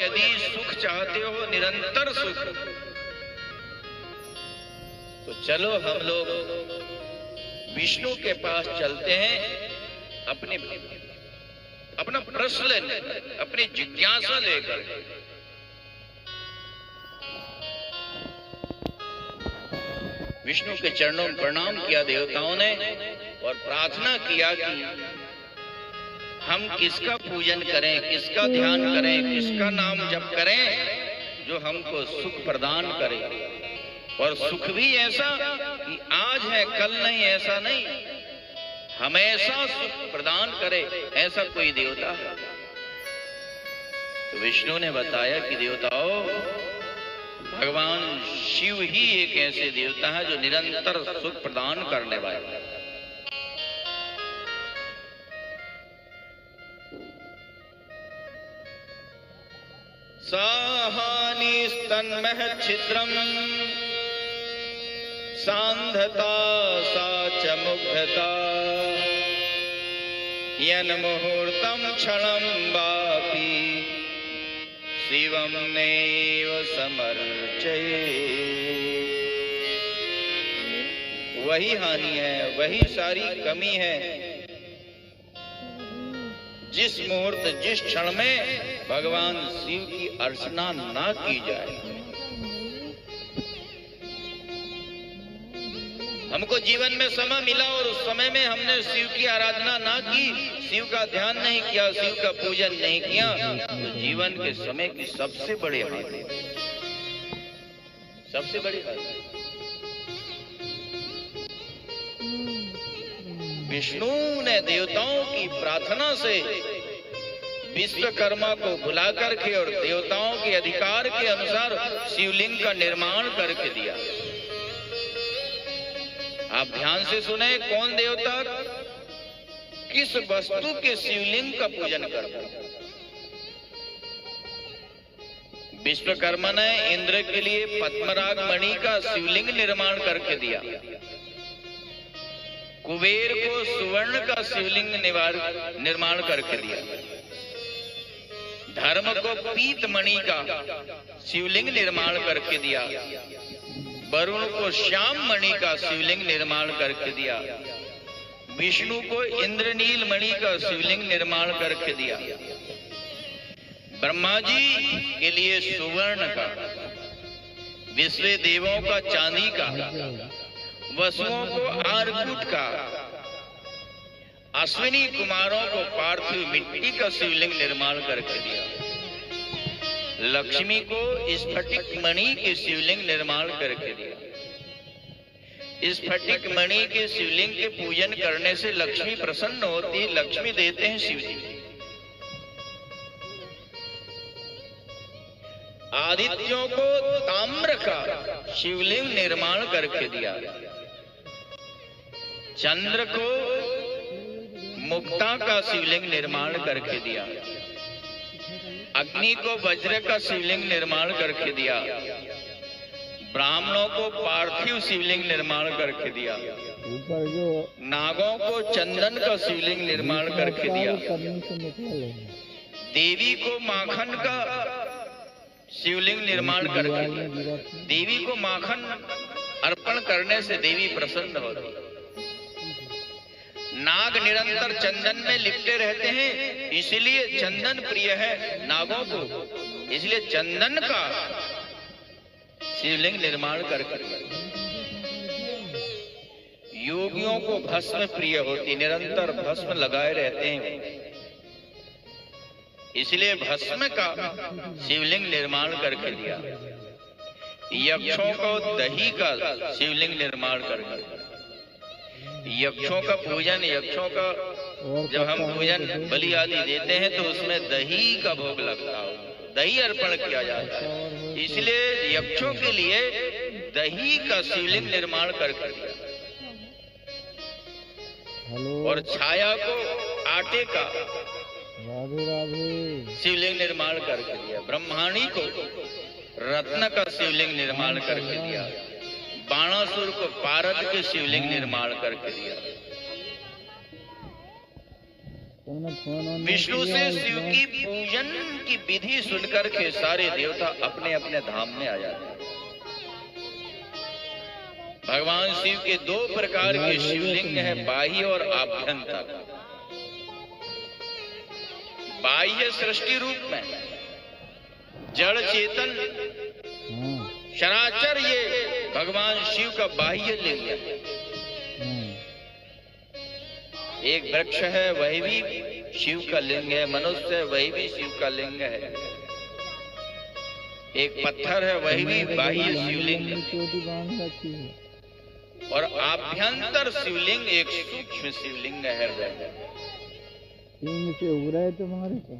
यदि सुख चाहते हो, निरंतर सुख, तो चलो हम लोग विष्णु के पास चलते हैं, अपना प्रश्न लेकर, अपनी जिज्ञासा लेकर। विष्णु के चरणों में प्रणाम किया देवताओं ने और प्रार्थना किया कि हम किसका पूजन करें, किसका ध्यान करें, किसका नाम जप करें जो हमको सुख प्रदान करे, और सुख भी ऐसा कि आज है कल नहीं, ऐसा नहीं, हमेशा सुख प्रदान करे, ऐसा कोई देवता है। तो विष्णु ने बताया कि देवताओं, भगवान शिव ही एक ऐसे देवता है जो निरंतर सुख प्रदान करने वाले हैं। साहानि स्तन्मह छिद्रम सांधता सा च मुग्धता यन मुहूर्तम क्षणम वापि शिवम नैव समर्चये। वही हानि है, वही सारी कमी है जिस मुहूर्त, जिस क्षण में भगवान शिव की अर्चना ना की जाए। हमको जीवन में समय मिला और उस समय में हमने शिव की आराधना ना की, शिव का ध्यान नहीं किया, शिव का पूजन नहीं किया, तो जीवन के समय की सबसे बड़ी हानि, सबसे बड़ी हानि। विष्णु ने देवताओं की प्रार्थना से विश्वकर्मा को बुला करके और देवताओं के अधिकार के अनुसार शिवलिंग का निर्माण करके दिया। आप ध्यान से सुने, कौन देवता किस वस्तु के शिवलिंग का पूजन करता? विश्वकर्मा ने इंद्र के लिए पद्मराग मणि का शिवलिंग निर्माण करके दिया। कुबेर को सुवर्ण का शिवलिंग निर्माण करके दिया। धर्म को पीत मणि का शिवलिंग निर्माण करके दिया। वरुण को श्याम मणि का शिवलिंग निर्माण करके दिया। विष्णु को इंद्रनील मणि का शिवलिंग निर्माण करके दिया। ब्रह्मा जी के लिए सुवर्ण का, विश्व देवों का चांदी का, वसुओं को आर्कुट का, अश्विनी कुमारों को पार्थिव मिट्टी का शिवलिंग निर्माण करके दिया। लक्ष्मी को स्फटिक मणि के शिवलिंग निर्माण करके दिया। स्फटिक मणि के शिवलिंग के पूजन करने से लक्ष्मी प्रसन्न होती, लक्ष्मी देते हैं शिव जी। आदित्यों को ताम्र का शिवलिंग निर्माण करके दिया। चंद्र को मुक्ता का शिवलिंग निर्माण करके दिया। अग्नि को वज्र का शिवलिंग निर्माण करके दिया। ब्राह्मणों को पार्थिव शिवलिंग निर्माण करके दिया। नागों को चंदन का शिवलिंग निर्माण करके दिया। देवी को माखन का शिवलिंग निर्माण करके दिया। देवी को माखन अर्पण करने से देवी प्रसन्न होती। नाग निरंतर चंदन में लिपटे रहते हैं, इसलिए चंदन प्रिय है नागों को, इसलिए चंदन का शिवलिंग निर्माण करके। योगियों को भस्म प्रिय होती, निरंतर भस्म लगाए रहते हैं, इसलिए भस्म का शिवलिंग निर्माण करके दिया। यक्षों को दही का शिवलिंग निर्माण करके। यक्षों का पूजन, यक्षों का जब हम पूजन बलि आदि देते हैं तो उसमें दही का भोग लगता हो, दही अर्पण किया जाता है, इसलिए यक्षों के लिए दही का शिवलिंग निर्माण करके दिया। और छाया को आटे का शिवलिंग निर्माण करके दिया। ब्रह्माणी को रत्न का शिवलिंग निर्माण करके दिया। बाणासुर को पारद के शिवलिंग निर्माण करके दिया। विष्णु से शिव की पूजन की विधि सुनकर के सारे देवता अपने अपने धाम में आ जाते हैं। भगवान शिव के दो प्रकार के शिवलिंग है, बाह्य और आभ्यंतर। बाह्य सृष्टि रूप में जड़ चेतन चराचर, ये भगवान शिव का बाह्य लिंग है। एक वृक्ष है वही भी शिव का लिंग है, मनुष्य है वही भी शिव का लिंग है, एक पत्थर है वही भी बाह्य शिवलिंग है, और आभ्यंतर शिवलिंग एक सूक्ष्म शिवलिंग है हृदय से उग रहा है तुम्हारे को।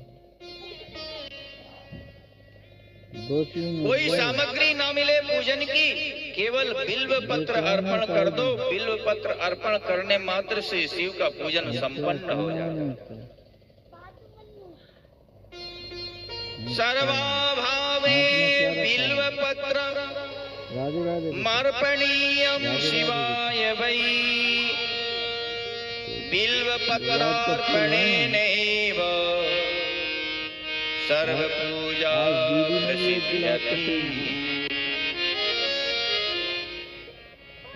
कोई सामग्री ना मिले पूजन की, केवल बिल्व पत्र अर्पण कर दो। बिल्व पत्र अर्पण करने मात्र से शिव का पूजन संपन्न हो जाता है। सर्वाभावे बिल्व पत्र मार्पणीयम शिवाय वै, बिल्व पत्रार्पणेनैव सर्व पूजा प्रसिद्ध्यति।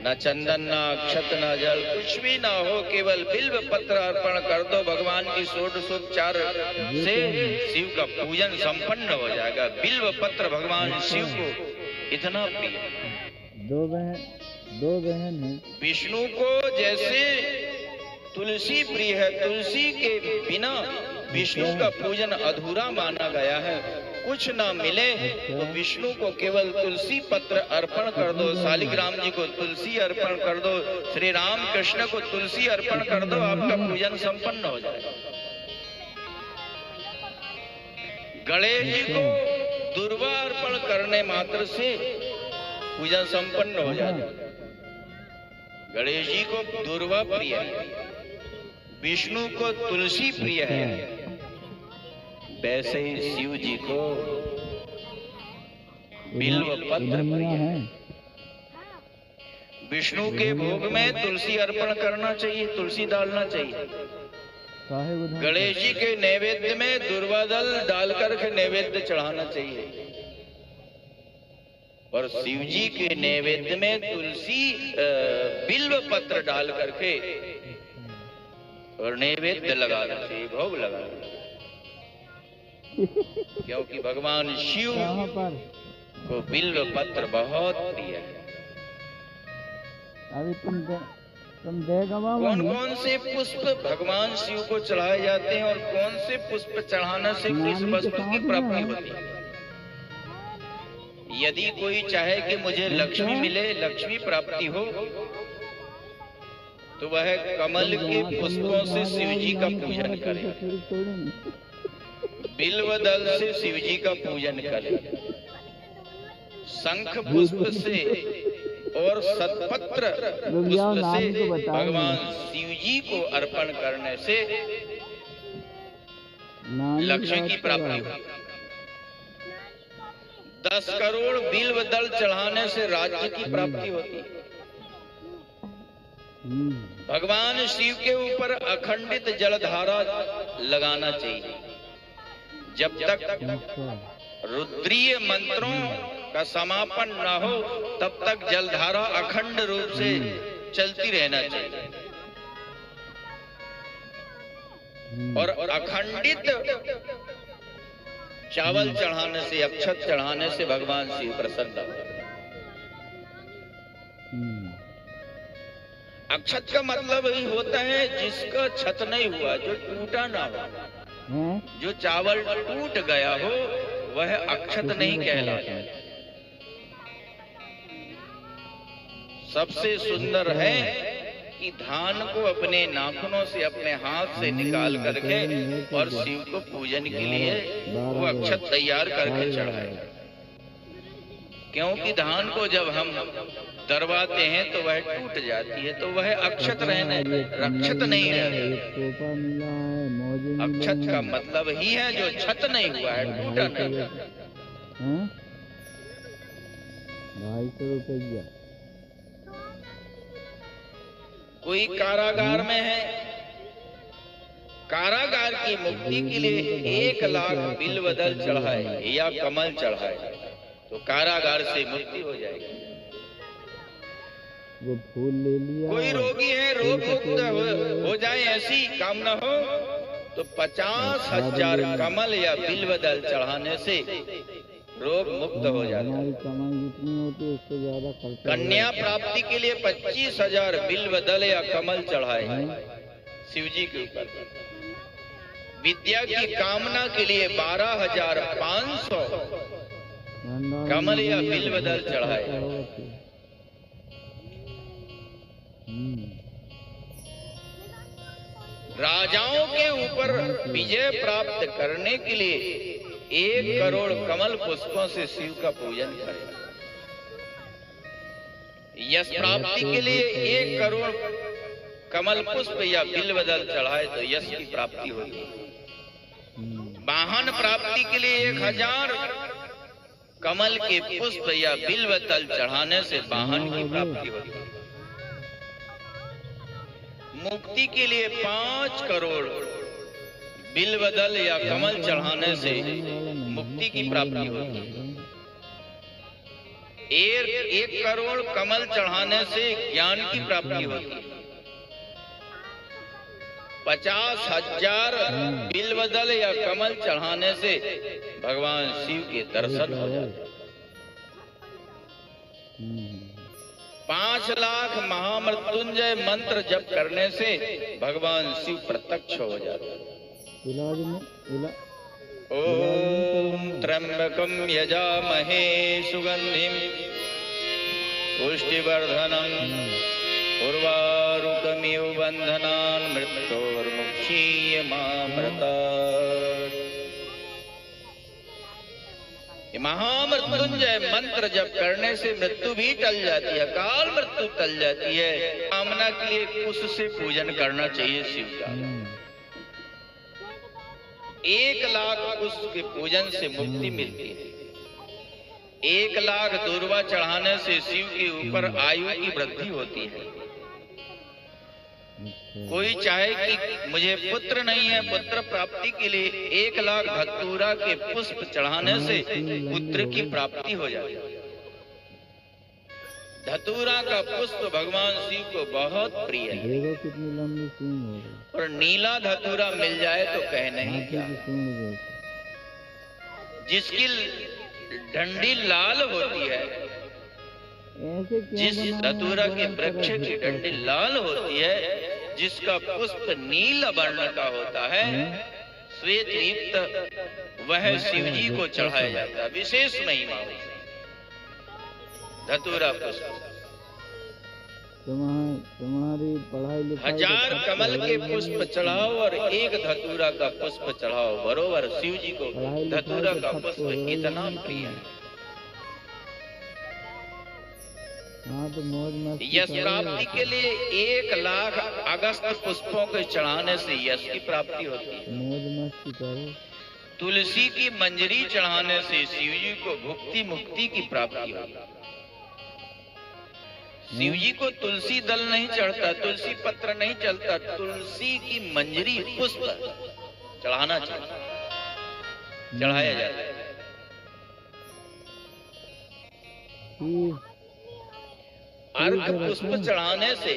न चंदन न अक्षत न जल, कुछ भी ना हो, केवल बिल्व पत्र अर्पण कर दो। भगवान की षोडशोपचार से शिव का पूजन संपन्न हो जाएगा। बिल्व पत्र भगवान शिव को इतना प्रिय। दो बहन है। विष्णु को जैसे तुलसी प्रिय है, तुलसी के बिना विष्णु का पूजन अधूरा माना गया है। कुछ ना मिले तो विष्णु को केवल तुलसी पत्र अर्पण कर दो। शालिग्राम जी को तुलसी अर्पण कर दो, श्री राम कृष्ण को तुलसी अर्पण कर दो, आपका पूजन संपन्न हो जाएगा। गणेश जी को दुर्वा अर्पण करने मात्र से पूजन संपन्न हो जाएगा। गणेश जी को दुर्वा प्रिय है, विष्णु को तुलसी प्रिय है, वैसे ही शिव जी को बिल्व पत्र प्रिय है। विष्णु के भोग में तुलसी अर्पण करना चाहिए, तुलसी डालना चाहिए। गणेश जी के नैवेद्य में दुर्वा दल डालकर के नैवेद्य चढ़ाना चाहिए, और शिव जी के नैवेद्य में तुलसी बिल्व पत्र डाल करके और नैवेद्य लगाना चाहिए, भोग लगाना चाहिए। क्योंकि भगवान शिव को बिल्व पत्र बहुत प्रिय है। अभी तुम देगा कौन कौन से पुष्प भगवान शिव को चढ़ाए जाते हैं और कौन से पुष्प चढ़ाने से किस वस्तु की प्राप्ति होती है। यदि कोई चाहे कि मुझे लक्ष्मी मिले, लक्ष्मी प्राप्ति हो, तो वह कमल के पुष्पों से शिव जी का पूजन करे, बिल्व दल से शिव जी का पूजन करे, शंख पुष्प से और सतपत्र पुष्प से भगवान शिव जी को अर्पण करने से लक्ष्मी की प्राप्ति होती। 10 करोड़ बिल्व दल चढ़ाने से राज्य की प्राप्ति होती। भगवान शिव के ऊपर अखंडित जलधारा लगाना चाहिए। जब तक रुद्रीय मंत्रों का समापन न हो तब तक जलधारा अखंड रूप से चलती रहना चाहिए, और अखंडित चावल चढ़ाने से, अक्षत चढ़ाने से भगवान शिव प्रसन्न हो। अक्षत का मतलब ही होता है जिसका छत नहीं हुआ, जो टूटा ना हो। जो चावल टूट गया हो वह अक्षत नहीं कहलाता। सबसे सुंदर है कि धान को अपने नाखूनों से, अपने हाथ से निकाल करके और शिव को पूजन के लिए वो अक्षत तैयार करके चढ़ाए। क्योंकि धान को जब हम दरवाते हैं तो वह टूट जाती है, तो वह अक्षत रहने, रक्षित नहीं रहती। अक्षत का मतलब ही है जो छत नहीं हुआ है, टूटा नहीं। 250 रुपया। कोई कारागार में है, कारागार की मुक्ति के लिए 1 लाख बिल्वदल चढ़ाए या कमल चढ़ाए तो कारागार से मुक्ति हो जाएगी। वो फूल ले लिया। कोई रोगी है, रोग मुक्त हो जाए ऐसी कामना हो तो 50,000 कमल या बिल्वदल चढ़ाने से रोग मुक्त हो जाता है। हमारी कमाई जितनी होती है उससे ज्यादा खर्चा। कन्या प्राप्ति के लिए 25,000 बिल्वदल या कमल चढ़ाए शिव जी के ऊपर। विद्या की कामना के लिए 12,500 कमल या बिल्वदल चढ़ाए। राजाओं के ऊपर विजय प्राप्त करने के लिए 1 करोड़ कमल पुष्पों से शिव का पूजन करें। यश प्राप्ति के लिए 1 करोड़ कमल पुष्प या बिल्वदल चढ़ाए तो यश की प्राप्ति होगी। वाहन प्राप्ति के लिए 1000 कमल के पुष्प या बिल्वदल चढ़ाने से वाहन की प्राप्ति होगी। मुक्ति के लिए 5 करोड़ बिल्वदल या कमल चढ़ाने से मुक्ति की प्राप्ति होगी। 1 करोड़ कमल चढ़ाने से ज्ञान की प्राप्ति होगी। 50,000 बिल्वदल या कमल चढ़ाने से भगवान शिव के दर्शन हो जाते। 5 लाख महामृत्युंजय मंत्र जप करने से भगवान शिव प्रत्यक्ष हो जाते। ओम त्र्यंबकम यजामहे सुगंधिम पुष्टिवर्धनम उर्वारुकमिव बंधनान् मृत्योर्मुक्षीयमामृतात्। महामृत्युंजय मंत्र जप करने से मृत्यु भी टल जाती है, अकाल मृत्यु टल जाती है। कामना के लिए कुश से पूजन करना चाहिए शिव का। 1 लाख कुश के पूजन से मुक्ति मिलती है। 1 लाख दूर्वा चढ़ाने से शिव के ऊपर आयु की वृद्धि होती है। कोई चाहे कि मुझे पुत्र नहीं है, पुत्र प्राप्ति के लिए 1 लाख धतूरा के पुष्प चढ़ाने से पुत्र की प्राप्ति हो जाती है। धतूरा का पुष्प भगवान शिव को बहुत प्रिय है। देखो कितनी लंबी सूंड हो गई। और नीला धतूरा मिल जाए तो कहने ही क्या। जिसकी डंडी लाल होती है, जिस धतूरा के वृक्ष की डंडी लाल होती है, जिसका पुष्प नील वर्ण का होता है, श्वेत युक्त, वह शिव जी को चढ़ाया जाता है। विशेष महिमा धतूरा पुष्प। तुम्हारी पढ़ाई लिखाई 1000 कमल के पुष्प चढ़ाओ और 1 धतूरा का पुष्प चढ़ाओ, बरोबर शिव जी को धतूरा का पुष्प इतना प्रिय है। तो मौज मस्ती यश प्राप्ति के लिए 1 लाख अगस्त पुष्पों के चढ़ाने से यश की प्राप्ति होती है। मौज मस्ती करो। तुलसी की मंजरी चढ़ाने से शिव जी को भुक्ति मुक्ति की प्राप्ति होती है। शिव जी को तुलसी दल नहीं चढ़ता, तुलसी पत्र नहीं चलता, तुलसी की मंजरी पुष्प चढ़ाना चाहिए, चढ़ाया जाता है। अर्क पुष्प चढ़ाने से,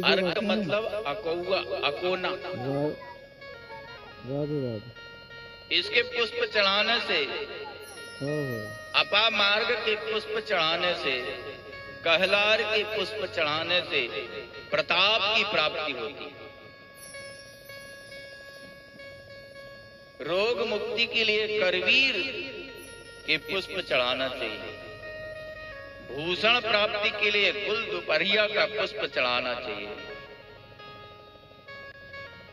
अर्क मतलब अकौआ, अकोना, इसके पुष्प चढ़ाने से, अपा मार्ग के पुष्प चढ़ाने से, कहलार के पुष्प चढ़ाने से प्रताप की प्राप्ति होती है। रोग मुक्ति के लिए करवीर के पुष्प चढ़ाना चाहिए। भूषण प्राप्ति के लिए गुल दोपहरिया का पुष्प चढ़ाना चाहिए।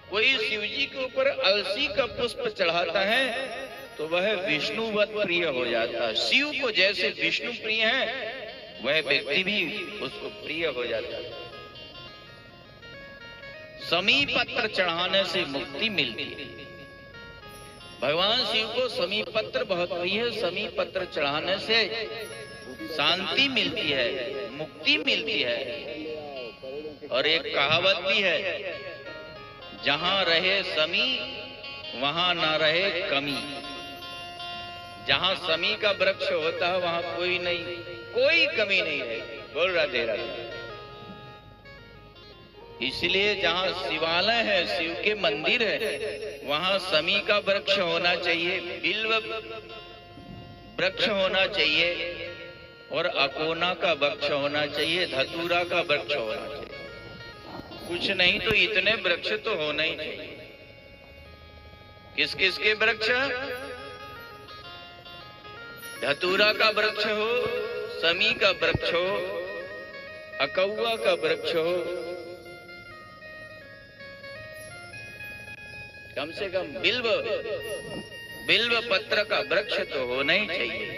कोई शिव जी के ऊपर अलसी का पुष्प चढ़ाता है तो वह विष्णुवत प्रिय हो जाता है। शिव को जैसे विष्णु प्रिय है, वह व्यक्ति भी उसको प्रिय हो जाता है। समी पत्र चढ़ाने से मुक्ति मिलती है। भगवान शिव को समी पत्र बहुत प्रिय है। समी पत्र चढ़ाने से शांति मिलती है, मुक्ति मिलती है। और एक कहावत भी है, जहां रहे समी वहां ना रहे कमी। जहां समी का वृक्ष होता है वहां कोई नहीं, कोई कमी नहीं रहेगी। बोल राधे राधे। इसलिए जहां शिवालय है, शिव के मंदिर है, वहां समी का वृक्ष होना चाहिए, बिल्व वृक्ष होना चाहिए, और अकोना का वृक्ष होना चाहिए, धतूरा का वृक्ष होना चाहिए। कुछ नहीं तो इतने वृक्ष तो होना ही चाहिए। किस किस के वृक्ष? धतूरा का वृक्ष हो, समी का वृक्ष हो, अकौआ का वृक्ष हो, कम से कम बिल्व पत्र का वृक्ष तो होना ही चाहिए।